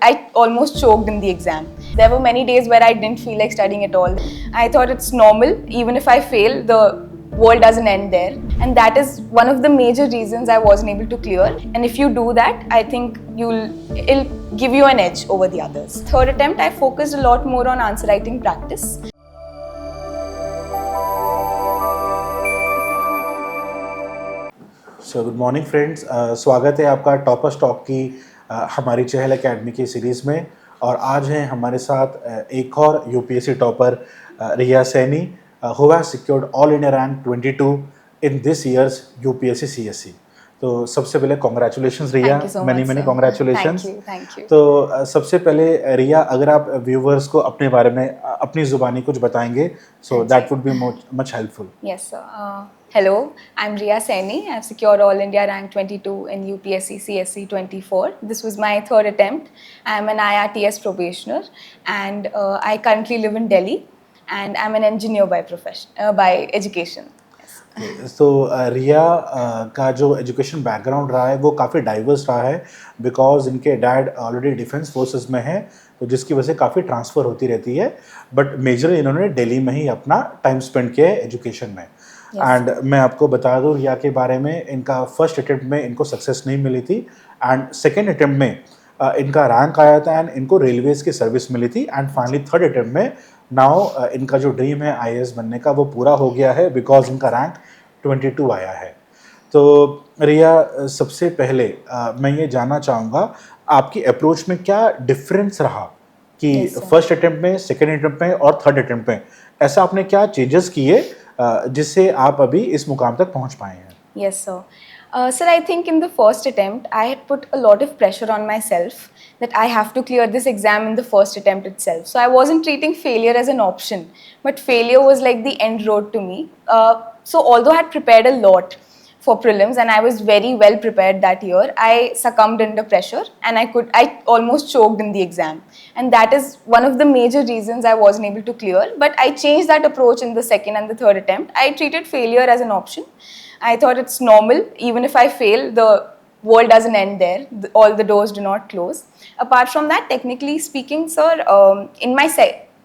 I almost choked in the exam. There were many days where I didn't feel like studying at all. I thought it's normal, even if I fail, the world doesn't end there. And that is one of the major reasons I wasn't able to clear. And if you do that, I think it'll give you an edge over the others. Third attempt, I focused a lot more on answer writing practice. So good morning friends, स्वागत है आपका toppers talk की हमारी चहल academy की series में। और आज हैं हमारे साथ एक और UPSC topper Riya Saini, who has secured all India rank 22 in this year's UPSC CSC. तो सबसे पहले congratulations Riya, many congratulations. Thank you. तो सबसे पहले रिया, अगर आप व्यूवर्स को अपने बारे में अपनी ज़ुबानी कुछ बताएंगे, so that would be much helpful. Yes, sir. Hello, I'm Riya Saini. I've secured All India Rank 22 in UPSC CSC 24. This was my third attempt. I'm an IRTS probationer and I currently live in Delhi and I'm an engineer by education. तो रिया का जो education background रहा है वो काफ़ी diverse रहा है, because इनके डैड ऑलरेडी डिफेंस फोर्सेस में हैं, तो जिसकी वजह से काफ़ी ट्रांसफ़र होती रहती है। बट मेजरली इन्होंने दिल्ली में ही अपना टाइम स्पेंड किया है एजुकेशन में। एंड मैं आपको बता दूँ रिया के बारे में, इनका फर्स्ट अटेम्प्ट में इनको सक्सेस नहीं मिली थी एंड सेकेंड अटेम्प्ट में इनका रैंक आया था एंड इनको रेलवेज की सर्विस मिली थी। एंड फाइनली थर्ड अटेम्प्ट में नाउ इनका जो ड्रीम है आईएएस बनने का वो पूरा हो गया है, बिकॉज इनका रैंक 22 आया है। तो रिया, सबसे पहले मैं ये जानना चाहूँगा आपकी अप्रोच में क्या डिफरेंस रहा कि फर्स्ट अटेम्प्ट में, सेकेंड अटेम्प्ट में और थर्ड अटेम्प्ट में ऐसा आपने क्या चेंजेस किए जिससे आप अभी इस मुकाम तक पहुँच पाए हैं? Yes, sir. Sir, I think in the first attempt, I had put a lot of pressure on myself that I have to clear this exam in the first attempt itself. So I wasn't treating failure as an option, but failure was like the end road to me. So although I had prepared a lot for prelims and I was very well prepared that year, I succumbed under pressure and I almost choked in the exam. And that is one of the major reasons I wasn't able to clear. But I changed that approach in the second and the third attempt. I treated failure as an option. I thought it's normal, even if I fail, the world doesn't end there. All the doors do not close. Apart from that, technically speaking, sir,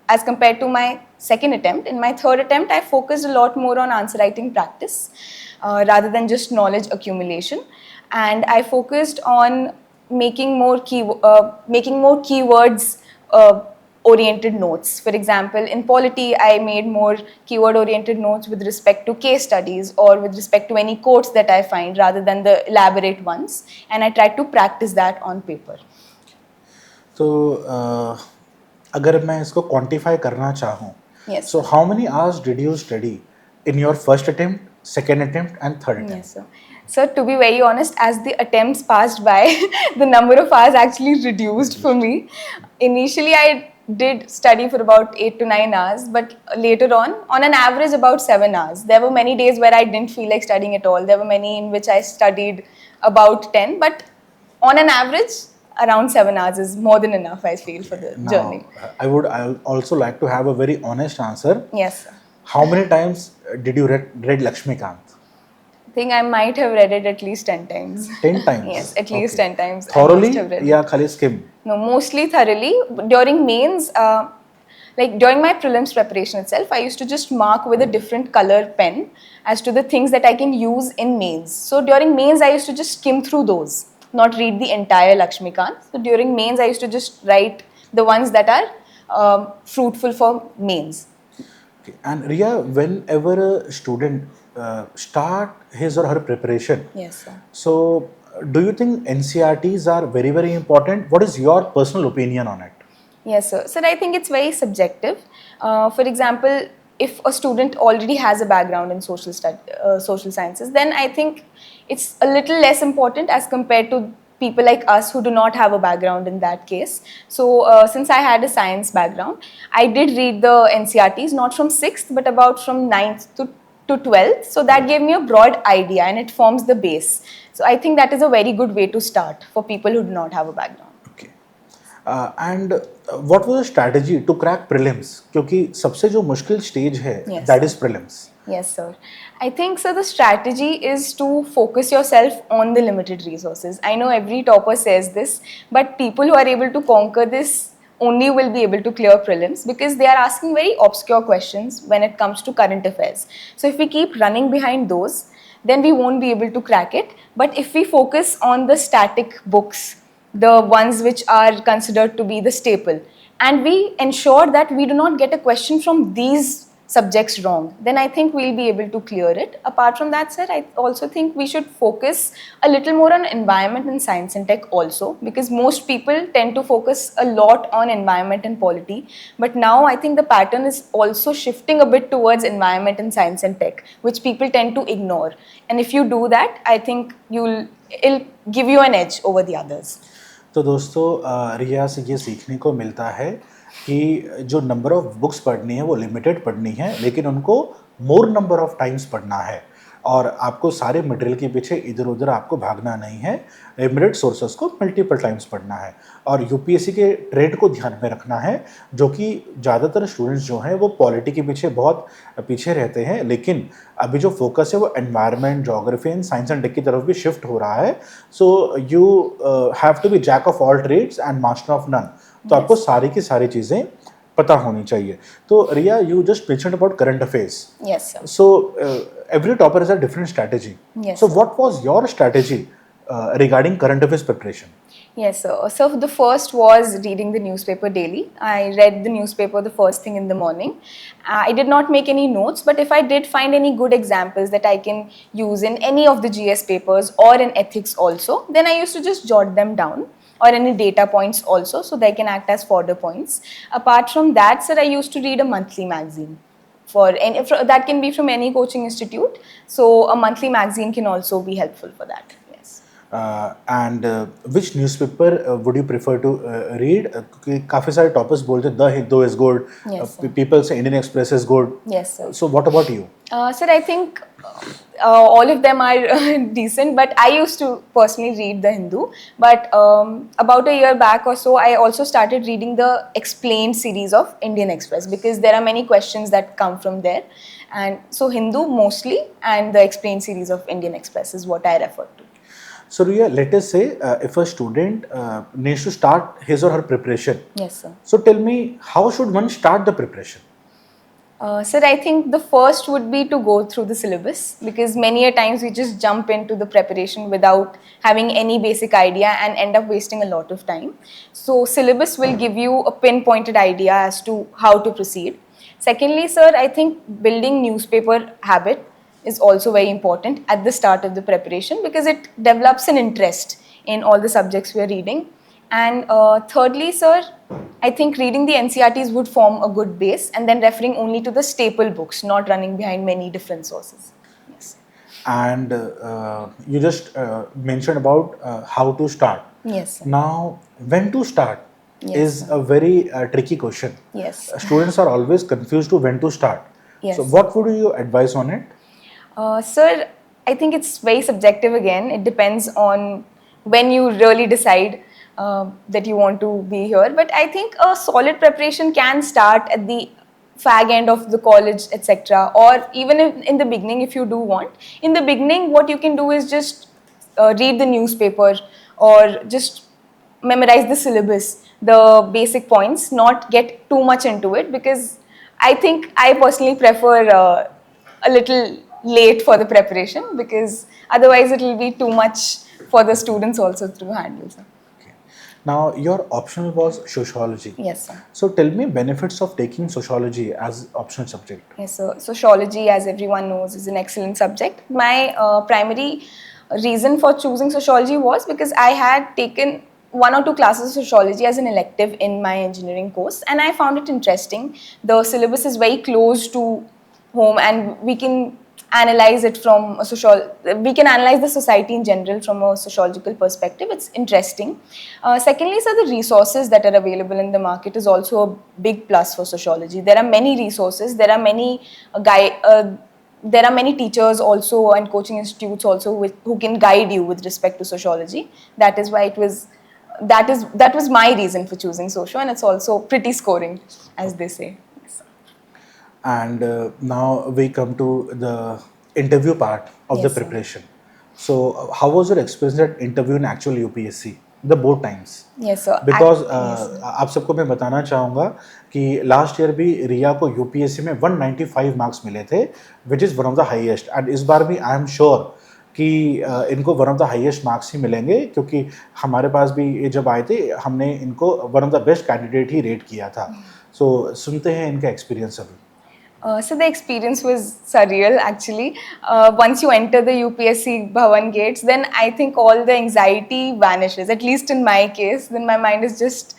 as compared to my second attempt, in my third attempt, I focused a lot more on answer writing practice rather than just knowledge accumulation. And I focused on making more keywords oriented notes. For example, in polity, I made more keyword oriented notes with respect to case studies or with respect to any quotes that I find rather than the elaborate ones, and I tried to practice that on paper. तो अगर मैं इसको quantify करना चाहूँ, Yes. so how many hours did you study in your first attempt, second attempt and third attempt? Yes, sir. Sir, to be very honest, as the attempts passed by, the number of hours actually reduced for me. Initially, I did study for about 8 to 9 hours, but later on an average, about 7 hours. There were many days where I didn't feel like studying at all. There were many in which I studied about 10, but on an average, around 7 hours is more than enough, I feel, for the journey. I would also like to have a very honest answer. Yes, sir. How many times did you read Lakshmikant? I think I might have read it at least 10 times. 10 times? Yes, at least 10 times. Thoroughly I must have read it. या खाली skim? No, mostly thoroughly. During mains, during my prelims preparation itself, I used to just mark with a different color pen as to the things that I can use in mains. So during mains, I used to just skim through those, not read the entire Lakshmikant. So during mains, I used to just write the ones that are fruitful for mains. Okay. And Riya, whenever a student start his or her preparation, Yes, sir. so do you think NCRTs are very, very important? What is your personal opinion on it? Yes, sir. Sir, I think it's very subjective. For example, if a student already has a background in social sciences, then I think it's a little less important as compared to people like us who do not have a background in that case. So since I had a science background, I did read the NCRTs, not from 6th, but about from 9th to 12th. So that gave me a broad idea and it forms the base. So I think that is a very good way to start for people who do not have a background. Okay. And what was the strategy to crack prelims, क्योंकि सबसे जो मुश्किल stage है Yes, that sir. Is prelims. Yes, sir. I think, sir, the strategy is to focus yourself on the limited resources. I know every topper says this, but people who are able to conquer this only will be able to clear prelims because they are asking very obscure questions when it comes to current affairs. So if we keep running behind those, then we won't be able to crack it. But if we focus on the static books, the ones which are considered to be the staple, and we ensure that we do not get a question from these subjects wrong, then I think we'll be able to clear it. Apart from that, sir, I also think we should focus a little more on environment and science and tech also, because most people tend to focus a lot on environment and polity, but now I think the pattern is also shifting a bit towards environment and science and tech, which people tend to ignore. And if you do that, I think it'll give you an edge over the others. तो दोस्तों रिया से ये सीखने को मिलता है कि जो नंबर ऑफ बुक्स पढ़नी है वो लिमिटेड पढ़नी है, लेकिन उनको मोर नंबर ऑफ टाइम्स पढ़ना है और आपको सारे मटेरियल के पीछे इधर उधर आपको भागना नहीं है, लिमिटेड सोर्सेस को मल्टीपल टाइम्स पढ़ना है और यूपीएससी के ट्रेंड को ध्यान में रखना है, जो कि ज़्यादातर स्टूडेंट्स जो हैं वो पॉलिटी के पीछे बहुत पीछे रहते हैं, लेकिन अभी जो फोकस है वो environment, geography and science and tech की तरफ भी शिफ्ट हो रहा है. So you have to be jack of all trades and master of none. तो आपको सारी की सारी चीज़ें पता होनी चाहिए. तो Riya, you just mentioned about current affairs. Yes, sir. So every topper has a different strategy. Yes, So sir. what was your strategy regarding current affairs preparation? Yes, sir. So the first was reading the newspaper daily. I read the newspaper the first thing in the morning. I did not make any notes, but if I did find any good examples that I can use in any of the GS papers or in ethics also, then I used to just jot them down, or any data points also, so they can act as fodder points. Apart from that, sir, I used to read a monthly magazine. That can be from any coaching institute. So a monthly magazine can also be helpful for that. Yes. And which newspaper would you prefer to read? क्योंकि काफ़ी सारे toppers बोलते हैं the Hindu is good, Yes, sir. पीपल से Indian Express is good. Yes, sir. So what about you? Sir, I think all of them are decent, but I used to personally read The Hindu. But about a year back or so, I also started reading the explained series of Indian Express, because there are many questions that come from there. And so Hindu mostly, and the explained series of Indian Express is what I refer to. So Riya, let us say if a student needs to start his or her preparation. Yes, sir. So tell me, how should one start the preparation? Sir, I think the first would be to go through the syllabus, because many a times we just jump into the preparation without having any basic idea and end up wasting a lot of time. So syllabus will give you a pinpointed idea as to how to proceed. Secondly, sir, I think building newspaper habit is also very important at the start of the preparation, because it develops an interest in all the subjects we are reading. And thirdly, sir, I think reading the NCRTs would form a good base, and then referring only to the staple books, not running behind many different sources. Yes. And you just mentioned about how to start. Yes, sir. Now, when to start Yes, is a very tricky question. Yes. Students are always confused to when to start. Yes. So what would you advise on it? Sir, I think it's very subjective again. It depends on when you really decide that you want to be here. But I think a solid preparation can start at the fag end of the college, etc. Or even in the beginning, if you do want. In the beginning, what you can do is just read the newspaper, or just memorize the syllabus, the basic points, not get too much into it, because I think I personally prefer a little late for the preparation, because otherwise it will be too much for the students also to handle. Sir. Okay. Now, your optional was sociology. Yes, sir. So tell me benefits of taking sociology as optional subject. Yes, so sociology, as everyone knows, is an excellent subject. My primary reason for choosing sociology was because I had taken 1 or 2 classes of sociology as an elective in my engineering course, and I found it interesting. The syllabus is very close to home, and we can analyze it from we can analyze the society in general from a sociological perspective. It's interesting. Secondly, sir, the resources that are available in the market is also a big plus for sociology. There are many resources. There are many there are many teachers also, and coaching institutes also who can guide you with respect to sociology. That is why it was that was my reason for choosing socio, and it's also pretty scoring, as they say. And now we come to the interview part of the Yes, sir. preparation. So, how was your experience at interview in actual UPSC, the both times? Yes, sir. Because Yes, sir. आप सबको मैं बताना चाहूँगा कि last year भी रिया को UPSC में 195 marks मिले थे, which is one of the highest, and इस बार भी आई एम श्योर कि इनको one of the highest marks ही मिलेंगे, क्योंकि हमारे पास भी ये जब आए थे हमने इनको one of the best candidate he rate किया था. सो सुनते हैं इनका एक्सपीरियंस अभी. So the experience was surreal actually. Once you enter the UPSC Bhavan gates, then I think all the anxiety vanishes, at least in my case. Then my mind is just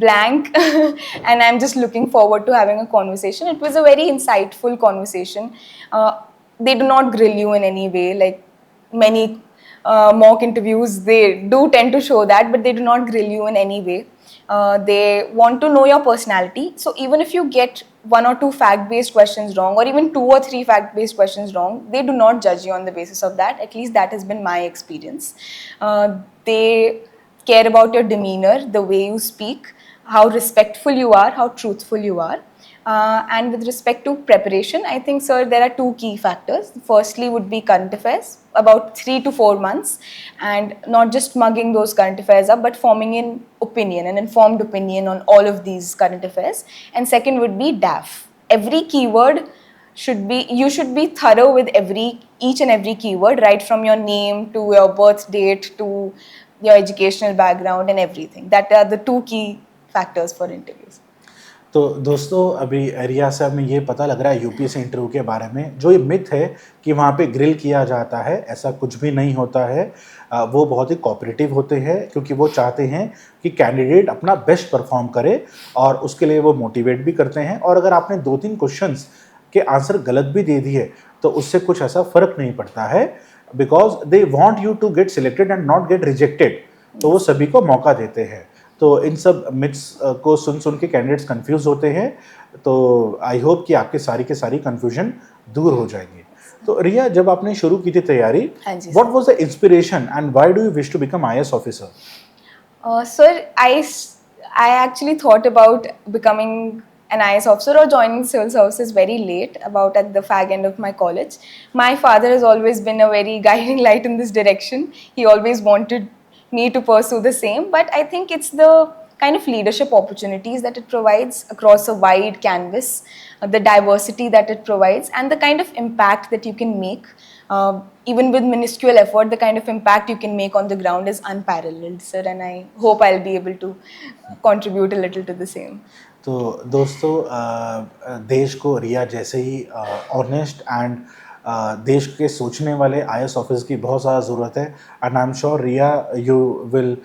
blank and I'm just looking forward to having a conversation. It was a very insightful conversation. They do not grill you in any way, like many mock interviews, they do tend to show that, but they do not grill you in any way. They want to know your personality. So even if you get one or two fact-based questions wrong, or even 2 or 3 fact-based questions wrong, they do not judge you on the basis of that. At least that has been my experience. They care about your demeanor, the way you speak, how respectful you are, how truthful you are. And with respect to preparation, I think, sir, there are 2 key factors. Firstly would be current affairs, about 3 to 4 months, and not just mugging those current affairs up, but forming an opinion, an informed opinion on all of these current affairs. And second would be DAF. Every keyword you should be thorough with each and every keyword, right from your name to your birth date to your educational background and everything. That are the 2 key factors for interviews. तो दोस्तों अभी रिया साहब में ये पता लग रहा है यूपीएससी इंटरव्यू के बारे में, जो ये मिथ है कि वहाँ पे ग्रिल किया जाता है, ऐसा कुछ भी नहीं होता है. वो बहुत ही कोऑपरेटिव होते हैं, क्योंकि वो चाहते हैं कि कैंडिडेट अपना बेस्ट परफॉर्म करे, और उसके लिए वो मोटिवेट भी करते हैं. और अगर आपने 2-3 क्वेश्चंस के आंसर गलत भी दे दिए तो उससे कुछ ऐसा फ़र्क नहीं पड़ता है, because they want you to get selected and not get rejected. तो वो सभी को मौका देते हैं. तो इन सब मिथ्स को सुन के कैंडिडेट्स कंफ्यूज होते हैं. तो आई होप कि आपके सारी के सारी कंफ्यूजन दूर हो जाएंगे. तो रिया, जब आपने शुरू की थी तैयारी, what was the inspiration and why do you wish to become IAS officer? Sir, I actually thought about becoming an IAS officer or joining civil services very late, about at the fag end of my college. My father has always been a very guiding light in this direction. He always wanted me to pursue the same, but I think it's the kind of leadership opportunities that it provides across a wide canvas, the diversity that it provides, and the kind of impact that you can make. Even with minuscule effort, the kind of impact you can make on the ground is unparalleled, sir, and I hope I'll be able to contribute a little to the same. तो दोस्तों देश को रिया जैसे ही honest and देश के सोचने वाले IAS officer की बहुत ज़्यादा ज़रूरत है. And I am sure Riya you will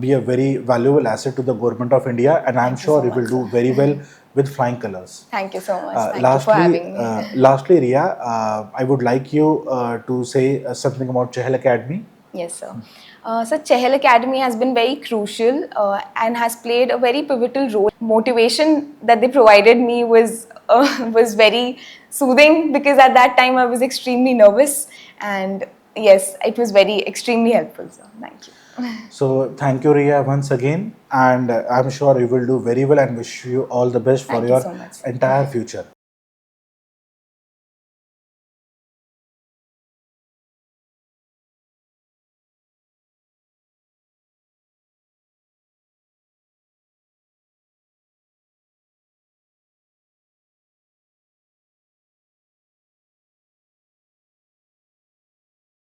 be a very valuable asset to the government of India, and I am sure you will do very well with flying colors. Thank you so much. Thank you for having me. Lastly, Riya, I would like you to say something about Chahal Academy. Yes, sir. So Chahal Academy has been very crucial and has played a very pivotal role. Motivation that they provided me was very soothing, because at that time I was extremely nervous, and yes, it was very extremely helpful. So thank you. So thank you, Riya, once again, and I'm sure you will do very well, and wish you all the best for Thank you your so much. entire future.